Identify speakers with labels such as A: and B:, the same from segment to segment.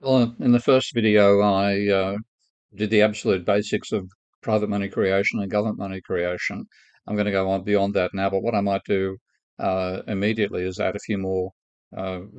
A: Well, in the first video, I did the absolute basics of private money creation and government money creation. I'm going to go on beyond that now, but what I might do immediately is add a few more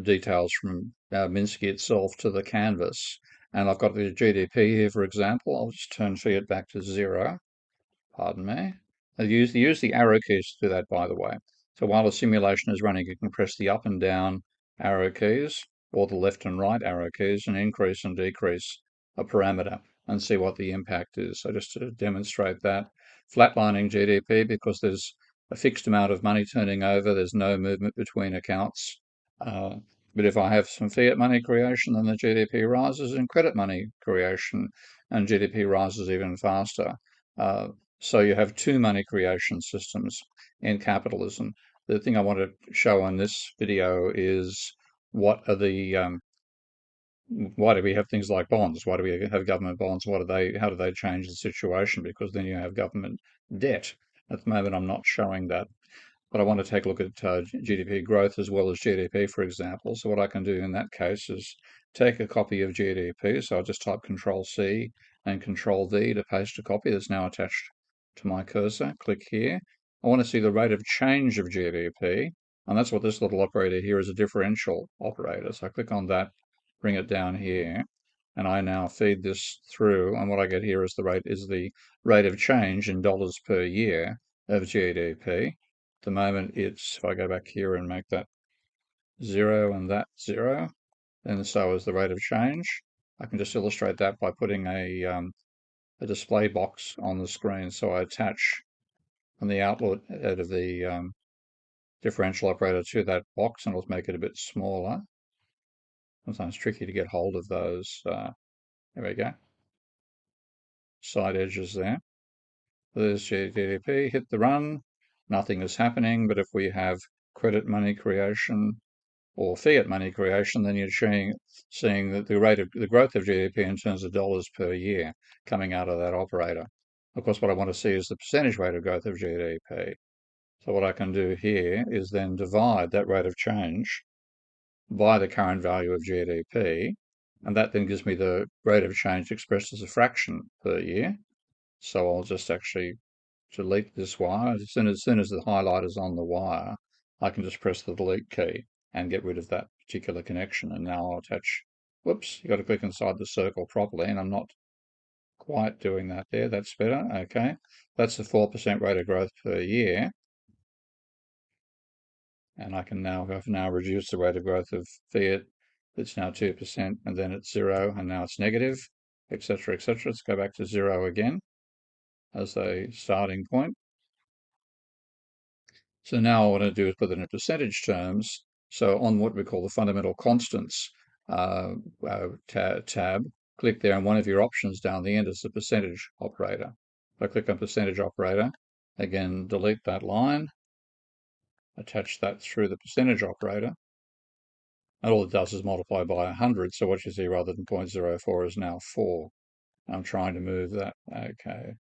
A: details from Minsky itself to the canvas. And I've got the GDP here, for example. I'll just turn fiat back to zero. Pardon me. Use the arrow keys to do that, by the way. So while the simulation is running, you can press the up and down arrow keys or the left and right arrow keys and increase and decrease a parameter and see what the impact is. So just to demonstrate that, flatlining GDP because there's a fixed amount of money turning over, there's no movement between accounts. Uh, but if I have some fiat money creation, then the GDP rises, and credit money creation and GDP rises even faster. Uh, so you have two money creation systems in capitalism. The thing I want to show in this video is what are why do we have things like bonds? Why do we have government bonds? How do they change the situation? Because then you have government debt. At the moment, I'm not showing that, but I want to take a look at GDP growth as well as GDP, for example. So what I can do in that case is take a copy of GDP. So I'll just type Control C and Control V to paste a copy that's now attached to my cursor. Click here. I want to see the rate of change of GDP, and that's what this little operator here is, a differential operator. So I click on that, bring it down here, and I now feed this through, and what I get here is the rate of change in dollars per year of GDP. The moment it's, if I go back here and make that zero and that zero, then so is the rate of change. I can just illustrate that by putting a display box on the screen. So I attach from the outlet out of the differential operator to that box, and I'll make it a bit smaller. Sometimes tricky to get hold of those. There we go. Side edges there. There's GDP, hit the run. Nothing is happening, but if we have credit money creation or fiat money creation, then you're seeing that the rate of the growth of GDP in terms of dollars per year coming out of that operator. Of course, what I want to see is the percentage rate of growth of GDP. So what I can do here is then divide that rate of change by the current value of GDP, and that then gives me the rate of change expressed as a fraction per year. So I'll just actually delete this wire. As soon as the highlight is on the wire, I can just press the delete key and get rid of that particular connection. And now I'll attach, whoops, you've got to click inside the circle properly, and I'm not quite doing that there. That's better. Okay. That's the 4% rate of growth per year. And I can now reduce the rate of growth of fiat. It's now 2%, and then it's 0, and now it's negative, etc., etc. Let's go back to 0 again as a starting point. So now what I want to do is put it in percentage terms. So on what we call the fundamental constants tab, click there, and one of your options down the end is the percentage operator. If I click on percentage operator, again, delete that line, attach that through the percentage operator, and all it does is multiply by 100. So what you see rather than 0.04 is now 4. I'm trying to move that. Okay.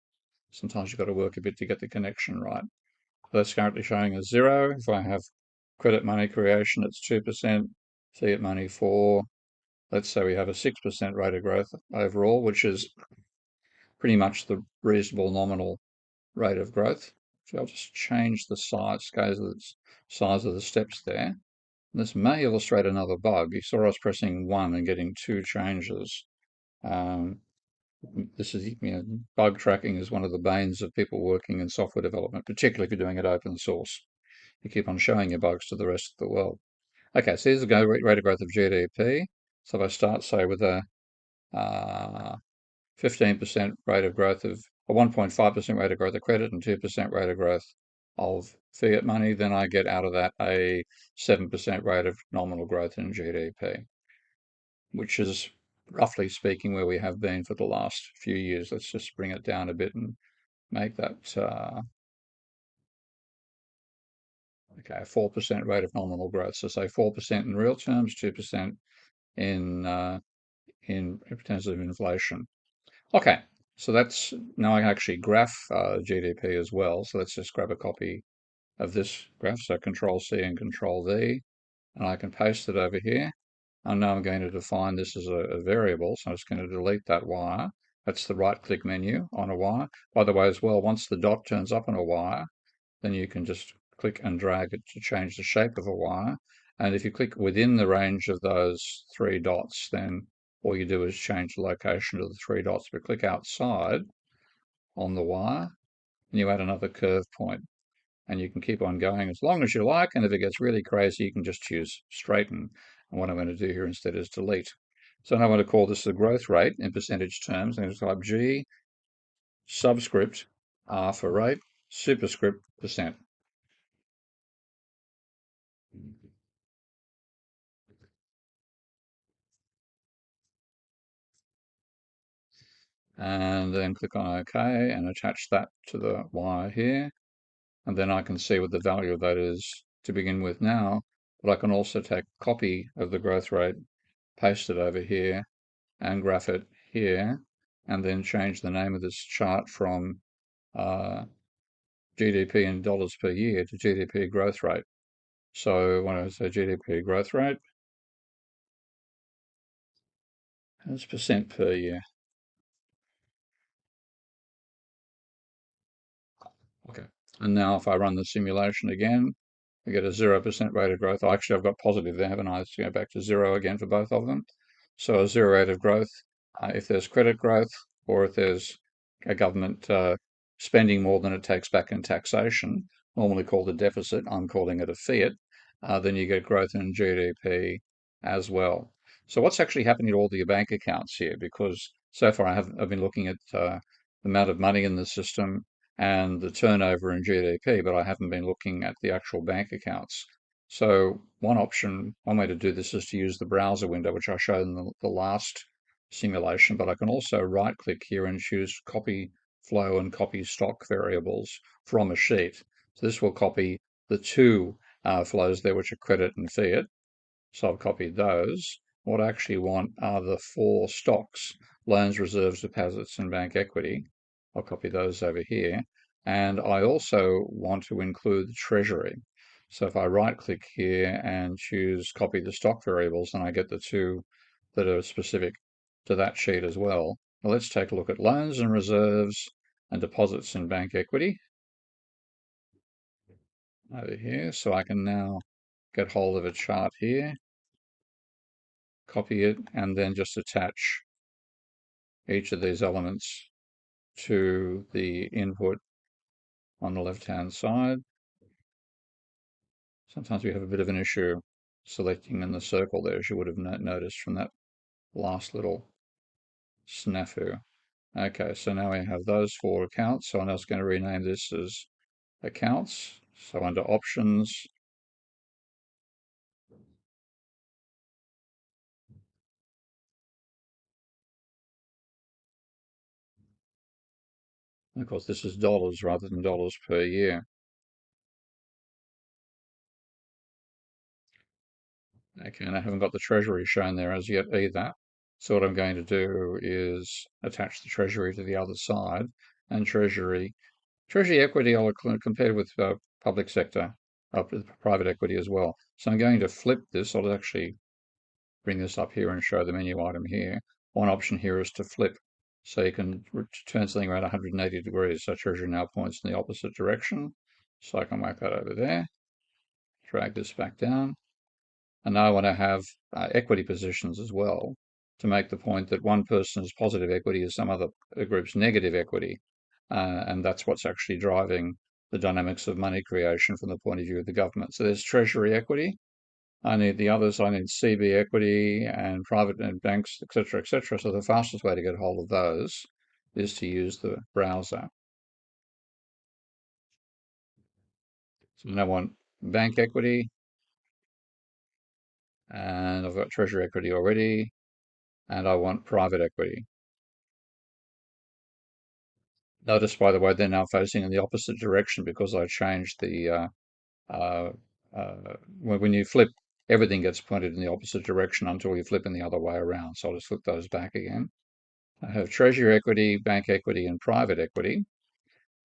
A: Sometimes you've got to work a bit to get the connection right. That's currently showing as 0. If I have credit money creation, it's 2%, fiat money 4. Let's say we have a 6% rate of growth overall, which is pretty much the reasonable nominal rate of growth. So I'll just change the size of the steps there. This may illustrate another bug. You saw us pressing 1 and getting 2 changes. Um, this is, bug tracking is one of the banes of people working in software development, particularly if you're doing it open source. You keep on showing your bugs to the rest of the world. Okay, so here's the rate of growth of GDP. So if I start, say, with a 15% rate of growth of a 1.5% rate of growth of credit and 2% rate of growth of fiat money, then I get out of that a 7% rate of nominal growth in GDP, which is roughly speaking where we have been for the last few years. Let's just bring it down a bit and make that okay, a 4% rate of nominal growth. So say 4% in real terms, 2% in terms of inflation. Okay, so that's now I can actually graph GDP as well. So let's just grab a copy of this graph. So Control C and Control V, and I can paste it over here. And now I'm going to define this as a variable, so I'm just going to delete that wire. That's the right-click menu on a wire. By the way, as well, once the dot turns up on a wire, then you can just click and drag it to change the shape of a wire. And if you click within the range of those three dots, then all you do is change the location of the three dots. But click outside on the wire, and you add another curve point. And you can keep on going as long as you like. And if it gets really crazy, you can just choose straighten. And what I'm going to do here instead is delete. So now I want to call this the growth rate in percentage terms. I'm going to type G subscript R for rate, superscript percent. And then click on OK and attach that to the wire here. And then I can see what the value of that is to begin with now. But I can also take a copy of the growth rate, paste it over here, and graph it here, and then change the name of this chart from GDP in dollars per year to GDP growth rate. So when I say GDP growth rate, it's percent per year. Okay. And now if I run the simulation again, we get a 0% rate of growth. Actually, I've got positive there, haven't I? Let's go back to zero again for both of them. So a zero rate of growth, if there's credit growth or if there's a government spending more than it takes back in taxation, normally called a deficit, I'm calling it a fiat, then you get growth in GDP as well. So what's actually happening to all the bank accounts here? Because so far I've been looking at the amount of money in the system and the turnover in GDP, but I haven't been looking at the actual bank accounts. So one way to do this is to use the browser window, which I showed in the last simulation, but I can also right click here and choose copy flow and copy stock variables from a sheet. So this will copy the two flows there, which are credit and fiat. So I've copied those. What I actually want are the four stocks: loans, reserves, deposits, and bank equity. I'll copy those over here. And I also want to include the treasury. So if I right click here and choose copy the stock variables, then I get the two that are specific to that sheet as well. Well, let's take a look at loans and reserves and deposits and bank equity over here. So I can now get hold of a chart here, copy it, and then just attach each of these elements to the input on the left-hand side. Sometimes we have a bit of an issue selecting in the circle there, as you would have noticed from that last little snafu. Okay, so now we have those four accounts. So I'm just going to rename this as accounts. So under options, of course, this is dollars rather than dollars per year. Okay, and I haven't got the treasury shown there as yet either. So what I'm going to do is attach the treasury to the other side, and treasury equity I'll compare with public sector, private equity as well. So I'm going to flip this. I'll actually bring this up here and show the menu item here. One option here is to flip. So you can turn something around 180 degrees. So treasury now points in the opposite direction. So I can mark that over there, drag this back down. And now I want to have equity positions as well to make the point that one person's positive equity is some other group's negative equity. And that's what's actually driving the dynamics of money creation from the point of view of the government. So there's treasury equity. I need the others. I need CB equity and private and banks, etc., etc. So the fastest way to get hold of those is to use the browser. So now I want bank equity, and I've got treasury equity already, and I want private equity. Notice, by the way, they're now facing in the opposite direction because I changed the uh, when you flip, everything gets pointed in the opposite direction until you flip in the other way around. So I'll just flip those back again. I have treasury equity, bank equity, and private equity.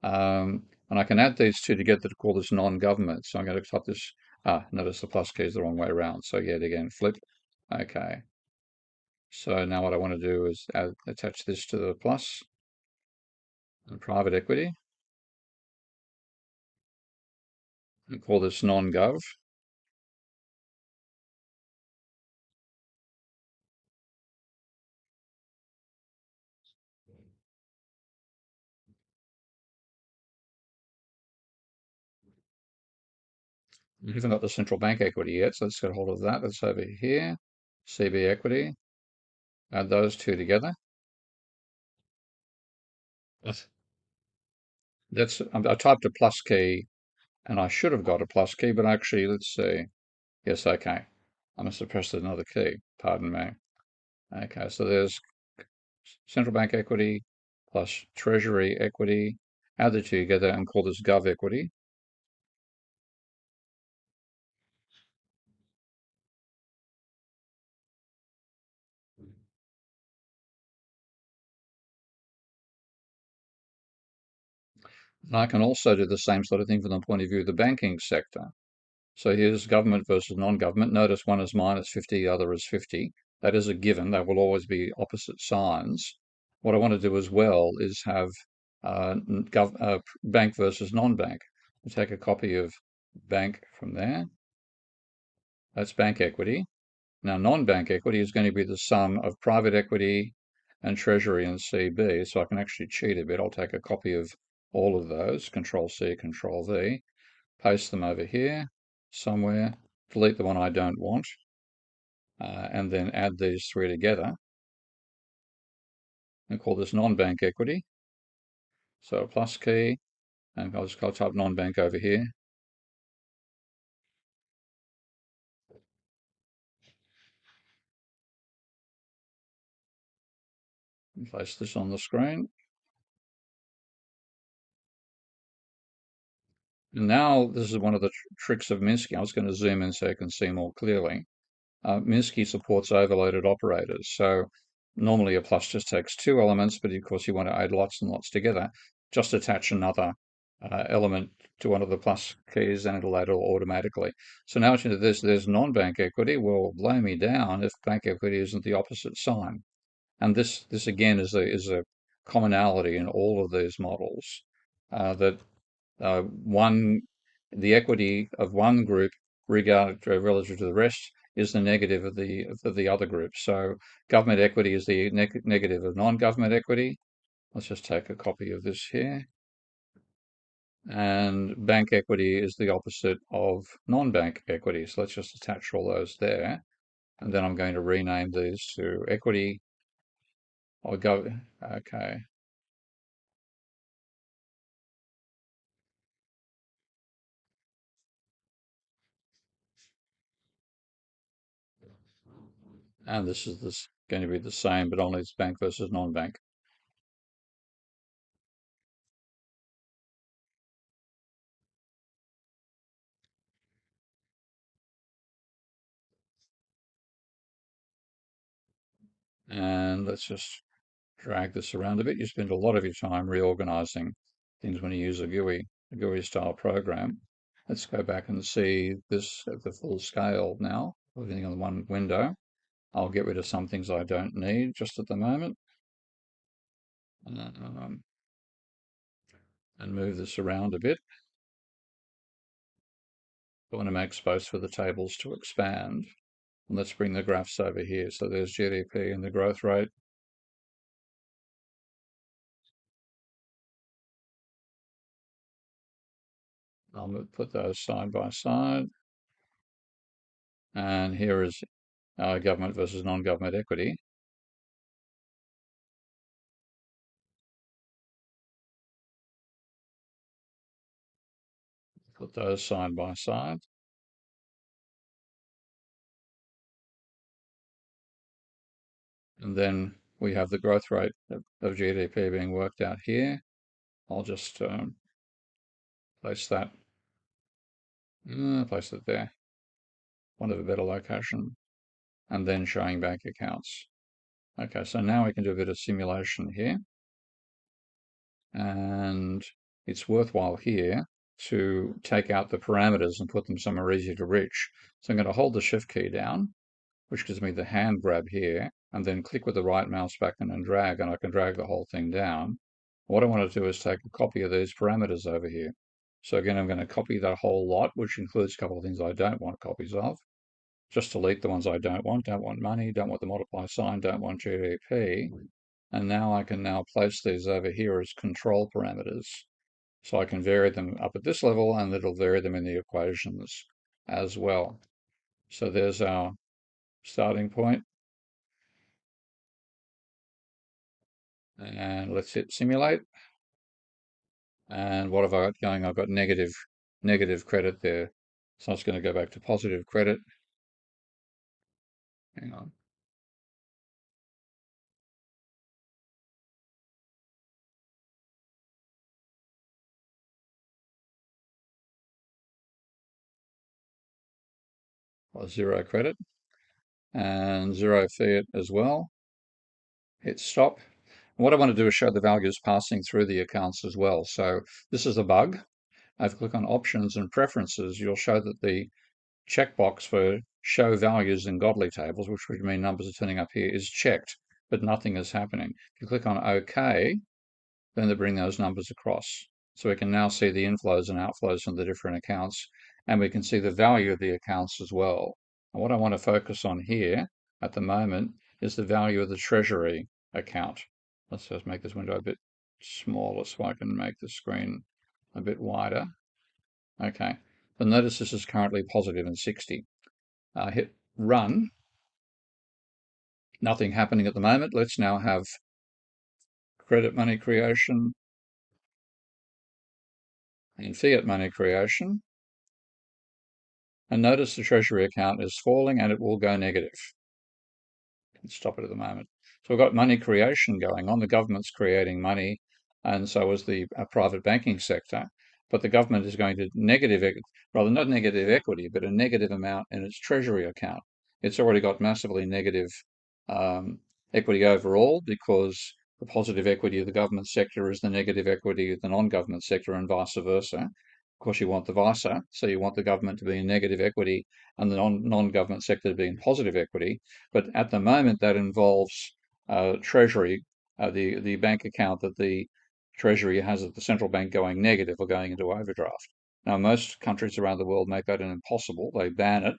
A: And I can add these two together to call this non-government. So I'm going to type this, notice the plus key is the wrong way around. So yet again, flip. Okay. So now what I want to do is attach this to the plus and private equity and call this non-gov. We haven't got the central bank equity yet, so let's get hold of that. That's over here. CB equity. Add those two together. I typed a plus key and I should have got a plus key, but actually, let's see. Yes, okay. I must have pressed another key. Pardon me. Okay, so there's central bank equity plus treasury equity. Add the two together and call this gov equity. And I can also do the same sort of thing from the point of view of the banking sector. So here's government versus non-government. Notice one is minus 50, the other is 50. That is a given. They will always be opposite signs. What I want to do as well is have bank versus non-bank. I'll take a copy of bank from there. That's bank equity. Now, non-bank equity is going to be the sum of private equity and treasury and CB. So I can actually cheat a bit. I'll take a copy of all of those, Control C, Control V, paste them over here somewhere, delete the one I don't want, and then add these three together and call this non-bank equity. So a plus key, and I'll just type non-bank over here. And place this on the screen. And now this is one of the tricks of Minsky. I was going to zoom in so you can see more clearly. Minsky supports overloaded operators. So normally a plus just takes two elements, but of course you want to add lots and lots together. Just attach another element to one of the plus keys and it'll add it automatically. So now into this, there's non-bank equity. Well, blow me down if bank equity isn't the opposite sign. And this again is a commonality in all of these models that one the equity of one group regarded relative to the rest is the negative of the other group. So government equity is the negative of non-government equity. Let's just take a copy of this here. And bank equity is the opposite of non-bank equity. So let's just attach all those there. And then I'm going to rename these to equity. I'll go, okay. And this is going to be the same, but only it's bank versus non-bank. And let's just drag this around a bit. You spend a lot of your time reorganizing things when you use a GUI style program. Let's go back and see this at the full scale now, living on one window. I'll get rid of some things I don't need just at the moment. Um, and move this around a bit. I want to make space for the tables to expand. And let's bring the graphs over here. So there's GDP and the growth rate. I'll put those side by side. And here is government versus non-government equity. Put those side by side. And then we have the growth rate of GDP being worked out here. I'll just place that, place it there, one of a better location, and then showing bank accounts. Okay, so now we can do a bit of simulation here. And it's worthwhile here to take out the parameters and put them somewhere easy to reach. So I'm going to hold the shift key down which gives me the hand grab here, and then click with the right mouse button and drag, and I can drag the whole thing down. What I want to do is take a copy of these parameters over here. So again, I'm going to copy that whole lot, which includes a couple of things I don't want copies of. Just delete the ones I don't want. Don't want money, don't want the multiply sign, don't want GDP. And now I can now place these over here as control parameters. So I can vary them up at this level, and it'll vary them in the equations as well. So there's our starting point. And let's hit simulate. And what have I got going? I've got negative credit there. So it's going to go back to positive credit. Hang on. Zero credit and zero fiat as well. Hit stop. And what I want to do is show the values passing through the accounts as well. So this is a bug. If you click on options and preferences, you'll show that the checkbox for show values in godly tables, which would mean numbers are turning up here, is checked, but nothing is happening. If you click on OK, then they bring those numbers across. So we can now see the inflows and outflows from the different accounts, and we can see the value of the accounts as well. And what I want to focus on here at the moment is the value of the treasury account. Let's just make this window a bit smaller so I can make the screen a bit wider. Okay, but notice this is currently positive in 60. Hit run. Nothing happening at the moment. Let's now have credit money creation and fiat money creation. And notice the treasury account is falling and it will go negative. Stop it at the moment. So we've got money creation going on. The government's creating money, and so is the private banking sector. But the government is going to rather not negative equity, but a negative amount in its treasury account. It's already got massively negative equity overall because the positive equity of the government sector is the negative equity of the non-government sector and vice versa. Of course, you want the vice, so you want the government to be in negative equity and the non-government sector to be in positive equity. But at the moment, that involves Treasury, the bank account that the Treasury has at the central bank going negative or going into overdraft. Now, most countries around the world make that an impossible. They ban it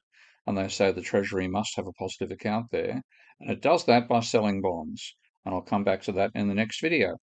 A: and they say the Treasury must have a positive account there. And it does that by selling bonds. And I'll come back to that in the next video.